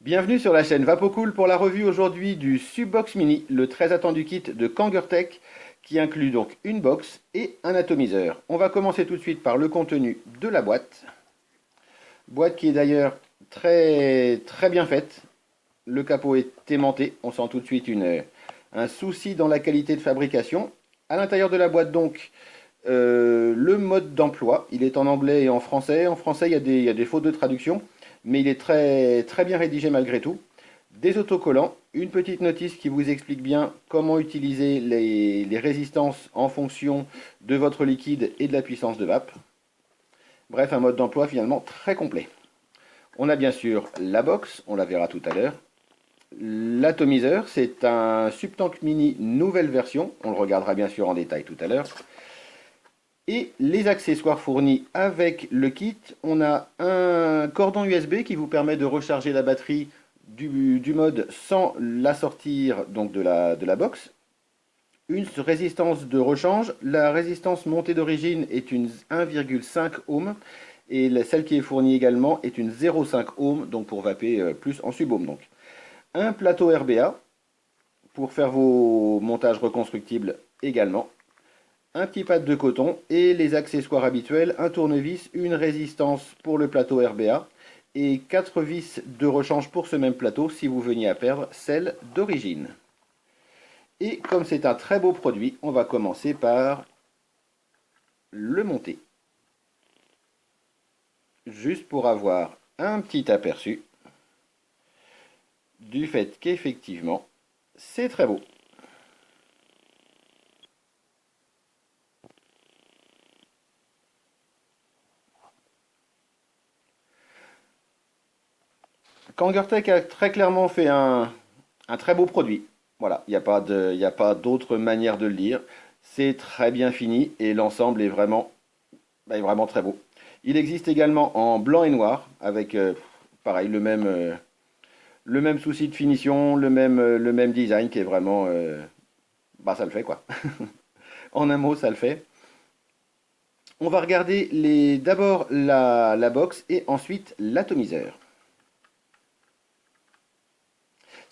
Bienvenue sur la chaîne Vapocool pour la revue aujourd'hui du Subbox Mini, le très attendu kit de Kangertech qui inclut donc une box et un atomiseur. On va commencer tout de suite par le contenu de la boîte. Boîte qui est d'ailleurs très bien faite. Le capot est aimanté, on sent tout de suite un souci dans la qualité de fabrication. À l'intérieur de la boîte donc, le mode d'emploi, il est en anglais et en français. En français, il y a des fautes de traduction, mais il est très bien rédigé malgré tout. Des autocollants, une petite notice qui vous explique bien comment utiliser les résistances en fonction de votre liquide et de la puissance de vape. Bref, un mode d'emploi finalement très complet. On a bien sûr la box, on la verra tout à l'heure. L'atomiseur, c'est un Subtank Mini nouvelle version, on le regardera bien sûr en détail tout à l'heure. Et les accessoires fournis avec le kit, on a un cordon USB qui vous permet de recharger la batterie du mode sans la sortir donc de la box. Une résistance de rechange, la résistance montée d'origine est une 1,5 ohm et celle qui est fournie également est une 0,5 ohm, donc pour vaper plus en sub-ohm. Donc. Un plateau RBA pour faire vos montages reconstructibles également. Un petit pad de coton et les accessoires habituels, un tournevis, une résistance pour le plateau RBA et 4 vis de rechange pour ce même plateau si vous veniez à perdre celle d'origine. Et comme c'est un très beau produit, on va commencer par le monter. Juste pour avoir un petit aperçu du fait qu'effectivement, c'est très beau. Kangertech a très clairement fait un très beau produit. Voilà, il n'y a pas d'autre manière de le dire. C'est très bien fini et l'ensemble est vraiment très beau. Il existe également en blanc et noir avec pareil le même souci de finition, le même design qui est vraiment bah ça le fait quoi. En un mot, ça le fait. On va regarder d'abord la box et ensuite l'atomiseur.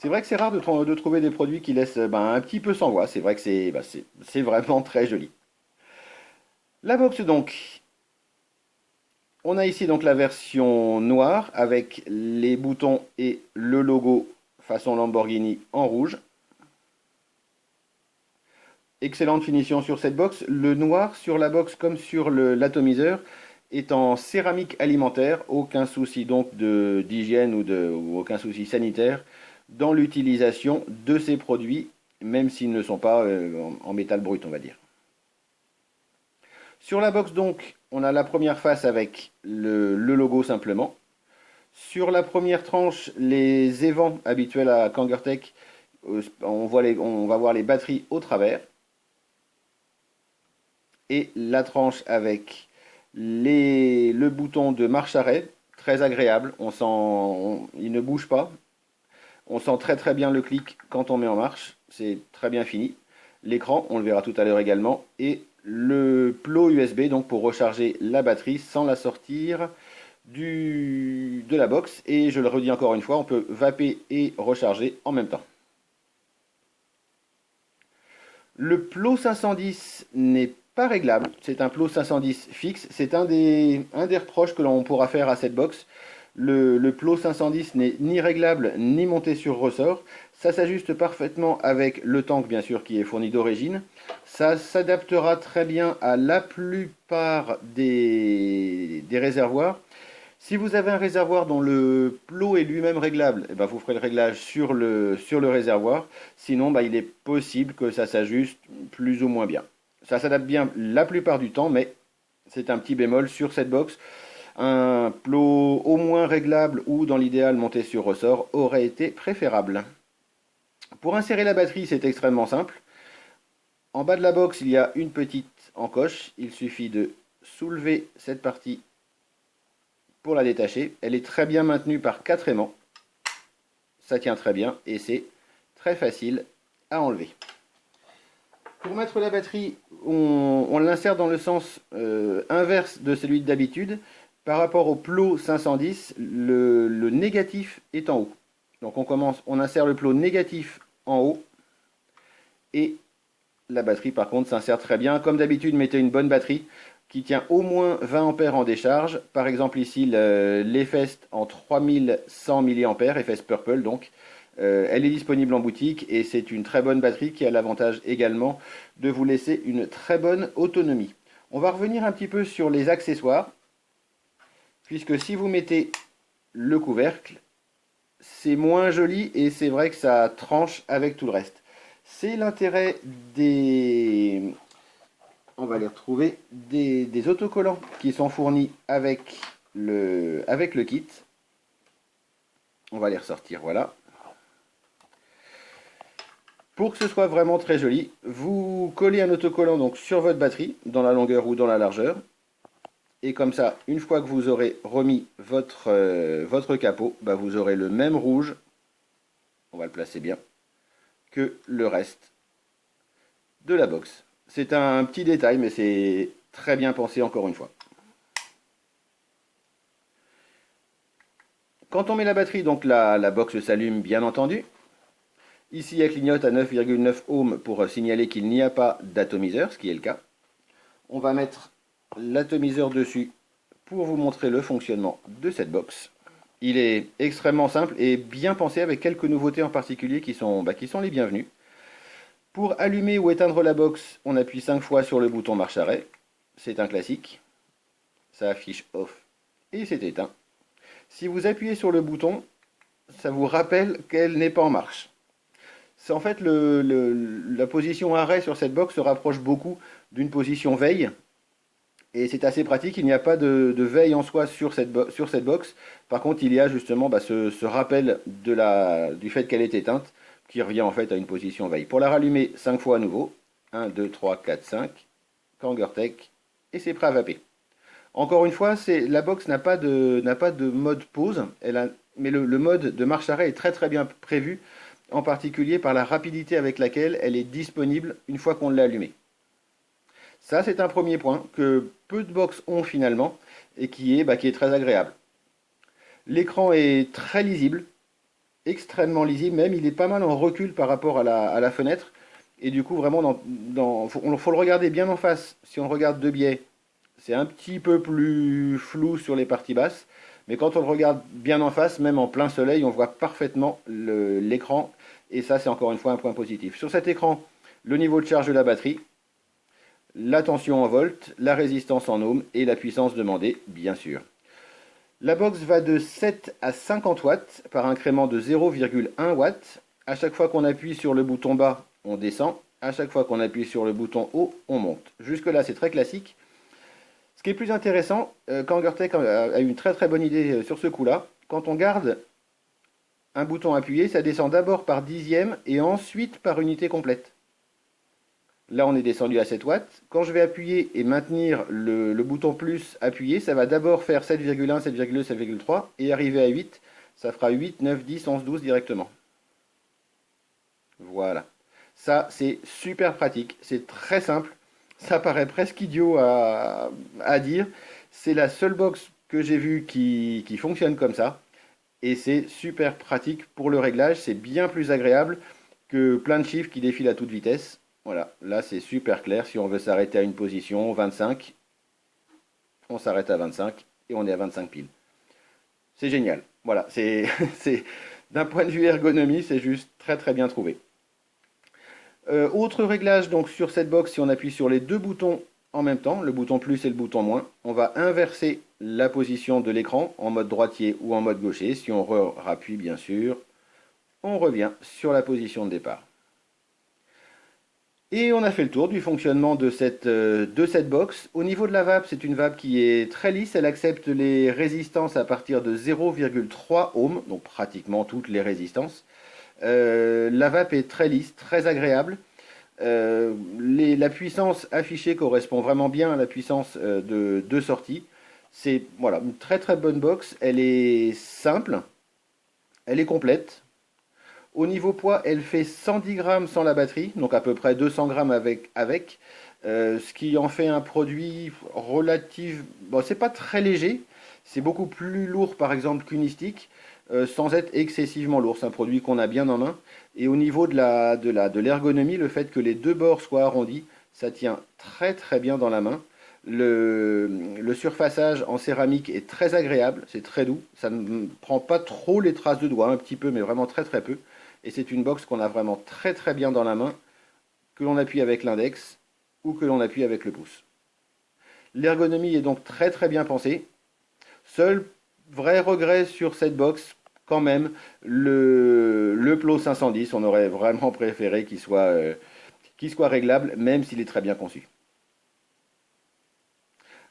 C'est vrai que c'est rare de trouver des produits qui laissent un petit peu sans voix. C'est vrai que c'est vraiment très joli. La box donc, on a ici donc la version noire avec les boutons et le logo façon Lamborghini en rouge. Excellente finition sur cette box. Le noir sur la box comme sur l'atomiseur est en céramique alimentaire. Aucun souci donc d'hygiène ou aucun souci sanitaire dans l'utilisation de ces produits, même s'ils ne sont pas en métal brut, on va dire. Sur la box donc, on a la première face avec le logo simplement. Sur la première tranche, les évents habituels à Kangertech, on va voir les batteries au travers. Et la tranche avec le bouton de marche-arrêt, très agréable. Il ne bouge pas. On sent très bien le clic quand on met en marche. C'est très bien fini. L'écran, on le verra tout à l'heure également. Et le plot USB, donc pour recharger la batterie sans la sortir de la box. Et je le redis encore une fois, on peut vaper et recharger en même temps. Le plot 510 n'est pas réglable, c'est un plot 510 fixe. C'est un des reproches que l'on pourra faire à cette box. Le plot 510 n'est ni réglable ni monté sur ressort. Ça s'ajuste parfaitement avec le tank bien sûr qui est fourni d'origine. Ça s'adaptera très bien à la plupart des réservoirs. Si vous avez un réservoir dont le plot est lui-même réglable, eh ben, vous ferez le réglage sur le réservoir. Sinon, bah, il est possible que ça s'ajuste plus ou moins bien. Ça s'adapte bien la plupart du temps, mais c'est un petit bémol sur cette box. Un plot au moins réglable ou dans l'idéal monté sur ressort aurait été préférable. Pour insérer la batterie, c'est extrêmement simple. En bas de la box, il y a une petite encoche. Il suffit de soulever cette partie pour la détacher. Elle est très bien maintenue par 4 aimants. Ça tient très bien et c'est très facile à enlever. Pour mettre la batterie, on l'insère dans le sens inverse de celui d'habitude. Par rapport au plot 510, le négatif est en haut. Donc on insère le plot négatif en haut et la batterie par contre s'insère très bien. Comme d'habitude, mettez une bonne batterie qui tient au moins 20 ampères en décharge. Par exemple ici l'Efest en 3100 mAh, Efest Purple donc. Elle est disponible en boutique et c'est une très bonne batterie qui a l'avantage également de vous laisser une très bonne autonomie. On va revenir un petit peu sur les accessoires, puisque si vous mettez le couvercle, c'est moins joli et c'est vrai que ça tranche avec tout le reste. C'est l'intérêt des, on va les retrouver, des autocollants qui sont fournis avec le kit. On va les ressortir, voilà. Pour que ce soit vraiment très joli, vous collez un autocollant donc sur votre batterie, dans la longueur ou dans la largeur. Et comme ça, une fois que vous aurez remis votre capot, bah vous aurez le même rouge, on va le placer bien, que le reste de la box. C'est un petit détail, mais c'est très bien pensé encore une fois. Quand on met la batterie, donc la box s'allume bien entendu. Ici, elle clignote à 9,9 ohms pour signaler qu'il n'y a pas d'atomiseur, ce qui est le cas. On va mettre l'atomiseur dessus pour vous montrer le fonctionnement de cette box. Il est extrêmement simple et bien pensé avec quelques nouveautés en particulier qui sont les bienvenues. Pour allumer ou éteindre la box, on appuie 5 fois sur le bouton marche arrêt. C'est un classique. Ça affiche off et c'est éteint. Si vous appuyez sur le bouton, ça vous rappelle qu'elle n'est pas en marche. C'est en fait la position arrêt sur cette box se rapproche beaucoup d'une position veille. Et c'est assez pratique, il n'y a pas de veille en soi sur cette box. Par contre, il y a justement ce rappel du fait qu'elle est éteinte, qui revient en fait à une position veille. Pour la rallumer 5 fois à nouveau, 1, 2, 3, 4, 5, Kangertech, et c'est prêt à vaper. Encore une fois, la box n'a pas de mode pause, mais le mode de marche arrêt est très très bien prévu, en particulier par la rapidité avec laquelle elle est disponible une fois qu'on l'a allumée. Ça, c'est un premier point que peu de box ont finalement et qui est très agréable. L'écran est très lisible, extrêmement lisible même, il est pas mal en recul par rapport à la fenêtre. Et du coup, vraiment, faut le regarder bien en face. Si on le regarde de biais, c'est un petit peu plus flou sur les parties basses. Mais quand on le regarde bien en face, même en plein soleil, on voit parfaitement l'écran. Et ça, c'est encore une fois un point positif. Sur cet écran, le niveau de charge de la batterie, la tension en volts, la résistance en ohms et la puissance demandée, bien sûr. La box va de 7 à 50 watts par incrément de 0,1 watts. À chaque fois qu'on appuie sur le bouton bas, on descend. À chaque fois qu'on appuie sur le bouton haut, on monte. Jusque là, c'est très classique. Ce qui est plus intéressant, Kangertech a eu une très très bonne idée sur ce coup-là. Quand on garde un bouton appuyé, ça descend d'abord par dixième et ensuite par unité complète. Là, on est descendu à 7 watts. Quand je vais appuyer et maintenir le bouton plus appuyé, ça va d'abord faire 7,1, 7,2, 7,3 et arriver à 8. Ça fera 8, 9, 10, 11, 12 directement. Voilà. Ça, c'est super pratique. C'est très simple. Ça paraît presque idiot à dire. C'est la seule box que j'ai vue qui fonctionne comme ça. Et c'est super pratique pour le réglage. C'est bien plus agréable que plein de chiffres qui défilent à toute vitesse. Voilà, là c'est super clair. Si on veut s'arrêter à une position 25, on s'arrête à 25 et on est à 25 piles. C'est génial. Voilà, d'un point de vue ergonomie, c'est juste très très bien trouvé. Autre réglage donc sur cette box, si on appuie sur les deux boutons en même temps, le bouton plus et le bouton moins, on va inverser la position de l'écran en mode droitier ou en mode gaucher. Si on rappuie bien sûr, on revient sur la position de départ. Et on a fait le tour du fonctionnement de cette box. Au niveau de la vape, c'est une vape qui est très lisse. Elle accepte les résistances à partir de 0,3 ohms, donc pratiquement toutes les résistances. La vape est très lisse, très agréable. La puissance affichée correspond vraiment bien à la puissance de sortie. C'est voilà, une très très bonne box. Elle est simple, elle est complète. Au niveau poids, elle fait 110 grammes sans la batterie, donc à peu près 200 grammes avec. Ce qui en fait un produit relatif. Bon, c'est pas très léger, C'est beaucoup plus lourd par exemple qu'une stick, sans être excessivement lourd. C'est un produit qu'on a bien en main. Et au niveau de l'ergonomie, le fait que les deux bords soient arrondis, ça tient très très bien dans la main. Le surfaçage en céramique est très agréable, c'est très doux. Ça ne prend pas trop les traces de doigts, un petit peu, mais vraiment très très peu. Et c'est une box qu'on a vraiment très très bien dans la main, que l'on appuie avec l'index ou que l'on appuie avec le pouce. L'ergonomie est donc très très bien pensée. Seul vrai regret sur cette box, quand même, le Plo 510, on aurait vraiment préféré qu'il soit réglable, même s'il est très bien conçu.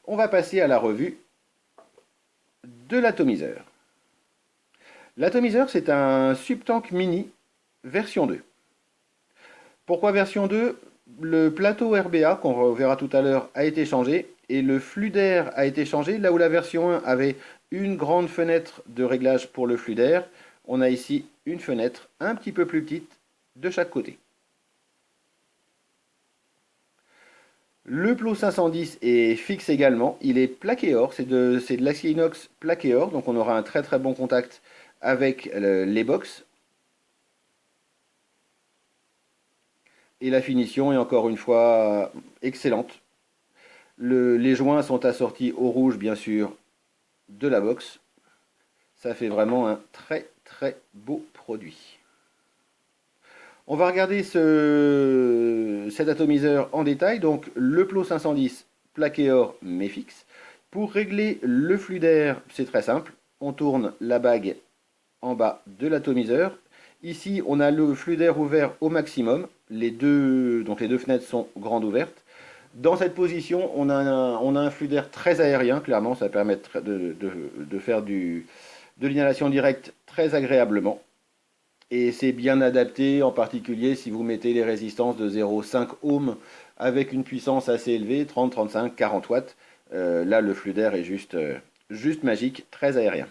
On va passer à la revue de l'atomiseur. L'atomiseur, c'est un Subtank Mini version 2. Pourquoi version 2? Le plateau RBA, qu'on reverra tout à l'heure, a été changé et le flux d'air a été changé. Là où la version 1 avait une grande fenêtre de réglage pour le flux d'air, on a ici une fenêtre un petit peu plus petite de chaque côté. Le Plo 510 est fixe également, il est plaqué or, c'est de l'acier inox plaqué or, donc on aura un très très bon contact avec les box. Et la finition est encore une fois excellente. Les joints sont assortis au rouge bien sûr de la box. Ça fait vraiment un très très beau produit. On va regarder cet atomiseur en détail. Donc le Plo 510 plaqué or mais fixe. Pour régler le flux d'air, c'est très simple. On tourne la bague en bas de l'atomiseur. Ici, on a le flux d'air ouvert au maximum. Donc les deux fenêtres sont grandes ouvertes. Dans cette position, on a un flux d'air très aérien, clairement, ça permet de faire de l'inhalation directe très agréablement. Et c'est bien adapté, en particulier si vous mettez les résistances de 0,5 ohms avec une puissance assez élevée, 30, 35, 40 watts. Là, le flux d'air est juste magique, très aérien.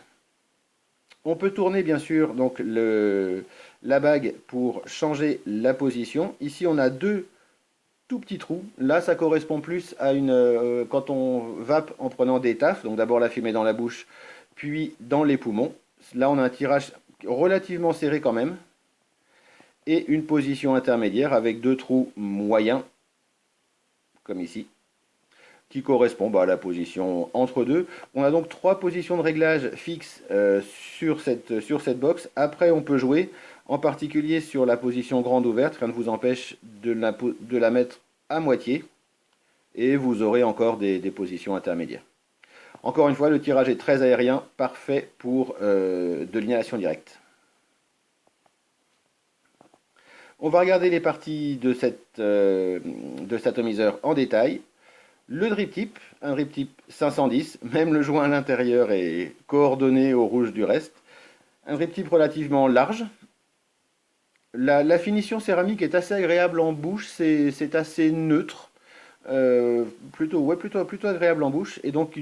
On peut tourner bien sûr donc la bague pour changer la position. Ici, on a deux tout petits trous. Là, ça correspond plus à quand on vape en prenant des taffes. Donc d'abord la fumée dans la bouche, puis dans les poumons. Là, on a un tirage relativement serré quand même. Et une position intermédiaire avec deux trous moyens, comme ici, qui correspond à la position entre deux. On a donc trois positions de réglage fixes sur cette box. Après, on peut jouer, en particulier sur la position grande ouverte. Rien ne vous empêche de la mettre à moitié. Et vous aurez encore des positions intermédiaires. Encore une fois, le tirage est très aérien, parfait pour de l'inhalation directe. On va regarder les parties de cet atomiseur en détail. Le drip tip, un drip tip 510, même le joint à l'intérieur est coordonné au rouge du reste. Un drip tip relativement large. La finition céramique est assez agréable en bouche, c'est assez neutre. Plutôt agréable en bouche. Et donc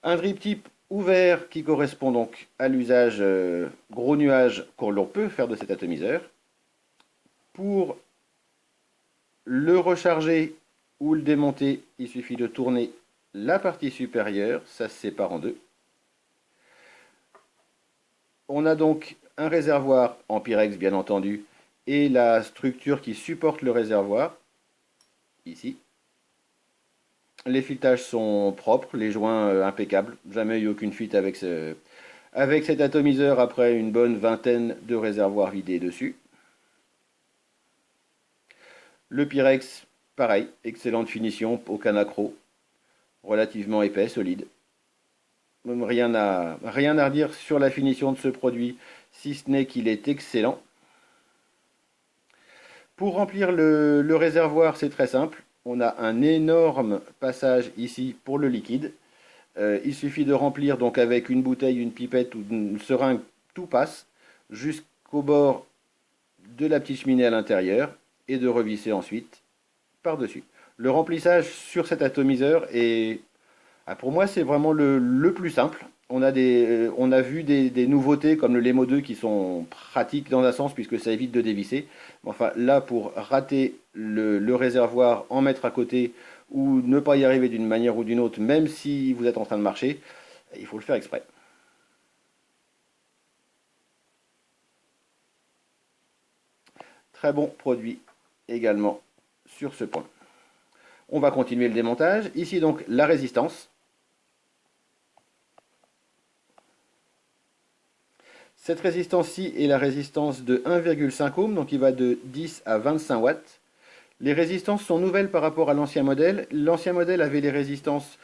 un drip tip ouvert qui correspond donc à l'usage gros nuage qu'on l'on peut faire de cet atomiseur. Pour le recharger ou le démonter, il suffit de tourner la partie supérieure, ça se sépare en deux. On a donc un réservoir en Pyrex bien entendu et la structure qui supporte le réservoir, ici. Les filettages sont propres, les joints impeccables, jamais eu aucune fuite avec cet atomiseur après une bonne vingtaine de réservoirs vidés dessus. Le Pyrex, pareil, excellente finition, aucun accroc, relativement épais, solide. Rien à redire sur la finition de ce produit, si ce n'est qu'il est excellent. Pour remplir le réservoir, c'est très simple. On a un énorme passage ici pour le liquide. Il suffit de remplir donc avec une bouteille, une pipette ou une seringue, tout passe, jusqu'au bord de la petite cheminée à l'intérieur et de revisser ensuite par-dessus. Le remplissage sur cet atomiseur est, pour moi, c'est vraiment le plus simple. On a vu des nouveautés comme le Lemo 2 qui sont pratiques dans un sens puisque ça évite de dévisser. Enfin, là, pour rater le réservoir, en mettre à côté ou ne pas y arriver d'une manière ou d'une autre, même si vous êtes en train de marcher, il faut le faire exprès. Très bon produit également sur ce point. On va continuer le démontage. Ici donc la résistance. Cette résistance-ci est la résistance de 1,5 ohm, donc il va de 10 à 25 watts. Les résistances sont nouvelles par rapport à l'ancien modèle. L'ancien modèle avait les résistances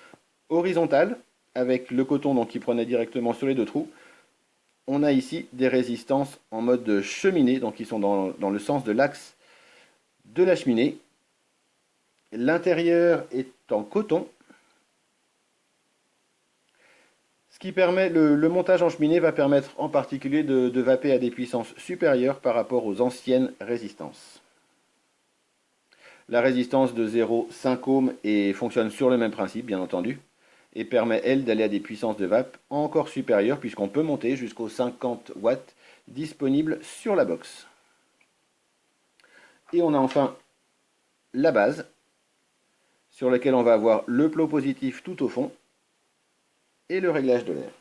horizontales, avec le coton donc, qui prenait directement sur les deux trous. On a ici des résistances en mode cheminée, donc qui sont dans le sens de l'axe de la cheminée. L'intérieur est en coton. Ce qui permet, le montage en cheminée va permettre en particulier de vaper à des puissances supérieures par rapport aux anciennes résistances. La résistance de 0,5 ohm fonctionne sur le même principe, bien entendu, et permet, elle, d'aller à des puissances de vape encore supérieures, puisqu'on peut monter jusqu'aux 50 watts disponibles sur la box. Et on a enfin la base, sur laquelle on va avoir le plot positif tout au fond, et le réglage de l'air.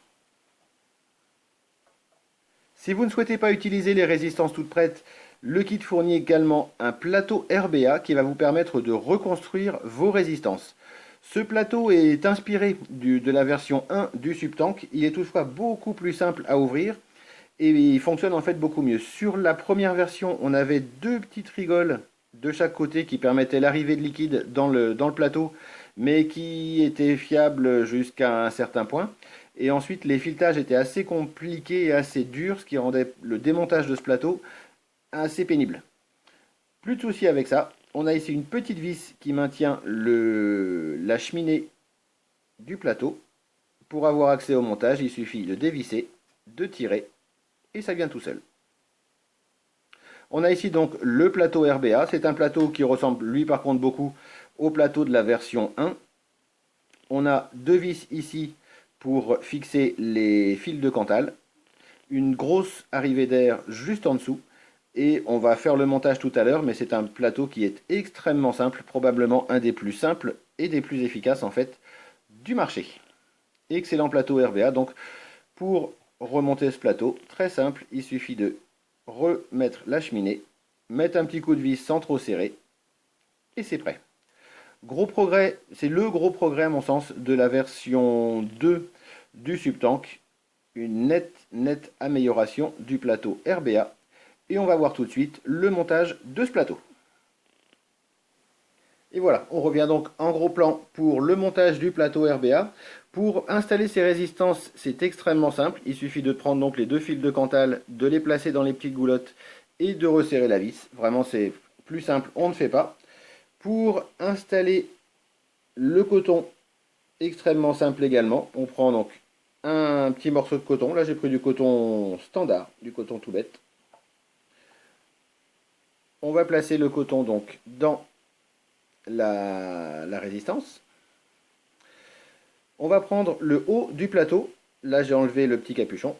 Si vous ne souhaitez pas utiliser les résistances toutes prêtes, le kit fournit également un plateau RBA qui va vous permettre de reconstruire vos résistances. Ce plateau est inspiré de la version 1 du Subtank. Il est toutefois beaucoup plus simple à ouvrir et il fonctionne en fait beaucoup mieux. Sur la première version, on avait deux petites rigoles de chaque côté qui permettaient l'arrivée de liquide dans le plateau, mais qui étaient fiables jusqu'à un certain point. Et ensuite, les filetages étaient assez compliqués et assez durs, ce qui rendait le démontage de ce plateau assez pénible. Plus de soucis avec ça. On a ici une petite vis qui maintient la cheminée du plateau. Pour avoir accès au montage, il suffit de dévisser, de tirer, et ça vient tout seul. On a ici donc le plateau RBA. C'est un plateau qui ressemble, lui par contre, beaucoup au plateau de la version 1. On a deux vis ici pour fixer les fils de Cantal. Une grosse arrivée d'air juste en dessous. Et on va faire le montage tout à l'heure, mais c'est un plateau qui est extrêmement simple, probablement un des plus simples et des plus efficaces en fait du marché. Excellent plateau RBA. Donc pour remonter ce plateau, très simple, il suffit de remettre la cheminée, mettre un petit coup de vis sans trop serrer, et c'est prêt. Gros progrès, c'est le gros progrès à mon sens de la version 2 du Subtank. Une nette amélioration du plateau RBA. Et on va voir tout de suite le montage de ce plateau. Et voilà, on revient donc en gros plan pour le montage du plateau RBA. Pour installer ces résistances, c'est extrêmement simple. Il suffit de prendre donc les deux fils de Cantal, de les placer dans les petites goulottes et de resserrer la vis. Vraiment, c'est plus simple, on ne fait pas. Pour installer le coton, extrêmement simple également. On prend donc un petit morceau de coton. Là, j'ai pris du coton standard, du coton tout bête. On va placer le coton donc dans la résistance. On va prendre le haut du plateau. Là, j'ai enlevé le petit capuchon.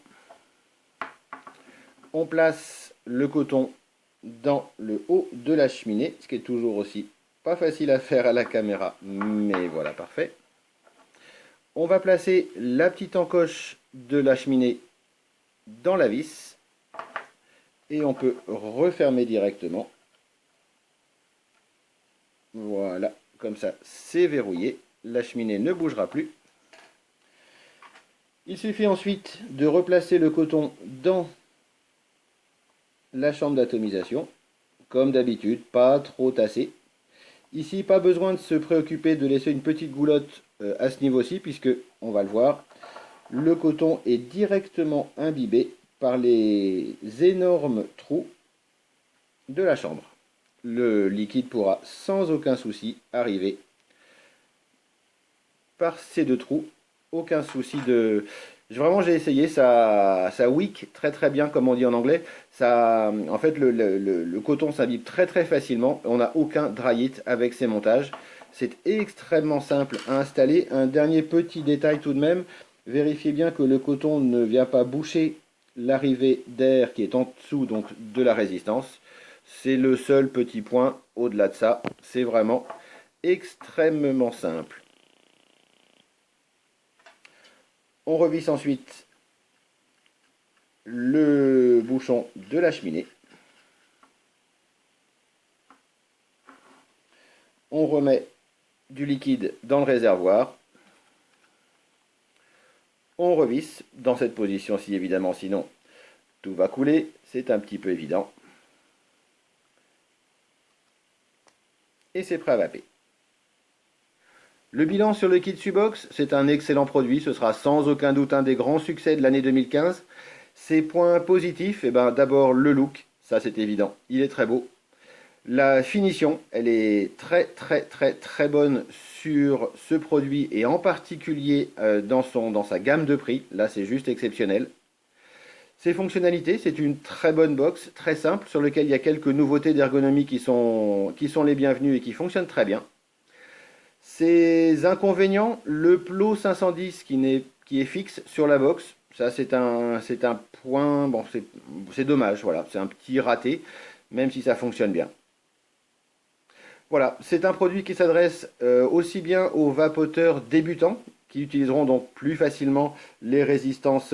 On place le coton dans le haut de la cheminée, ce qui est toujours aussi pas facile à faire à la caméra, mais voilà, parfait. On va placer la petite encoche de la cheminée dans la vis et on peut refermer directement. Voilà, comme ça c'est verrouillé, la cheminée ne bougera plus. Il suffit ensuite de replacer le coton dans la chambre d'atomisation, comme d'habitude, pas trop tassé. Ici, pas besoin de se préoccuper de laisser une petite goulotte à ce niveau-ci, puisque, on va le voir, le coton est directement imbibé par les énormes trous de la chambre. Le liquide pourra sans aucun souci arriver par ces deux trous. Aucun souci de... Vraiment, j'ai essayé, ça wick très bien, comme on dit en anglais. Ça, en fait, le coton s'imbibe très facilement. On n'a aucun dry it avec ces montages. C'est extrêmement simple à installer. Un dernier petit détail tout de même. Vérifiez bien que le coton ne vient pas boucher l'arrivée d'air qui est en dessous donc, de la résistance. C'est le seul petit point. Au-delà de ça, c'est vraiment extrêmement simple. On revisse ensuite le bouchon de la cheminée. On remet du liquide dans le réservoir. On revisse dans cette position-ci évidemment, sinon tout va couler, c'est un petit peu évident. Et c'est prêt à vaper. Le bilan sur le kit Subox, c'est un excellent produit, ce sera sans aucun doute un des grands succès de l'année 2015. Ses points positifs, d'abord le look, ça c'est évident, il est très beau. La finition, elle est très bonne sur ce produit et en particulier dans sa gamme de prix, là c'est juste exceptionnel. Ses fonctionnalités, c'est une très bonne box, très simple, sur laquelle il y a quelques nouveautés d'ergonomie qui sont les bienvenues et qui fonctionnent très bien. Ses inconvénients, le plot 510 qui est fixe sur la box, ça c'est un point, bon c'est dommage, voilà, c'est un petit raté, même si ça fonctionne bien. Voilà, c'est un produit qui s'adresse aussi bien aux vapoteurs débutants, qui utiliseront donc plus facilement les résistances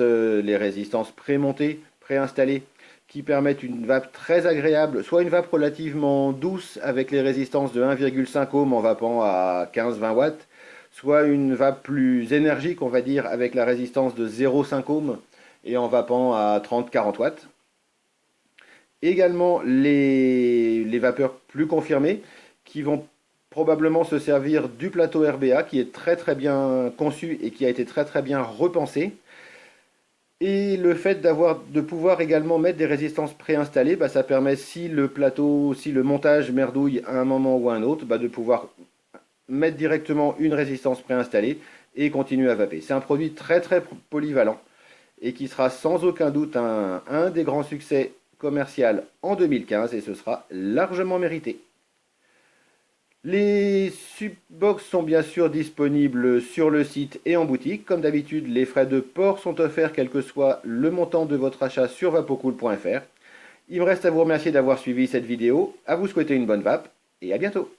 prémontées, préinstallées, qui permettent une vape très agréable, soit une vape relativement douce avec les résistances de 1,5 ohm en vapant à 15-20 watts, soit une vape plus énergique, on va dire, avec la résistance de 0,5 ohm et en vapant à 30-40 watts. Également les vapeurs plus confirmées qui vont probablement se servir du plateau RBA qui est très bien conçu et qui a été très bien repensé. Et le fait de pouvoir également mettre des résistances préinstallées, ça permet, si le montage merdouille à un moment ou à un autre, de pouvoir mettre directement une résistance préinstallée et continuer à vaper. C'est un produit très polyvalent et qui sera sans aucun doute un des grands succès commerciaux en 2015 et ce sera largement mérité. Les Subbox sont bien sûr disponibles sur le site et en boutique. Comme d'habitude, les frais de port sont offerts quel que soit le montant de votre achat sur vapocool.fr. Il me reste à vous remercier d'avoir suivi cette vidéo, à vous souhaiter une bonne vape et à bientôt.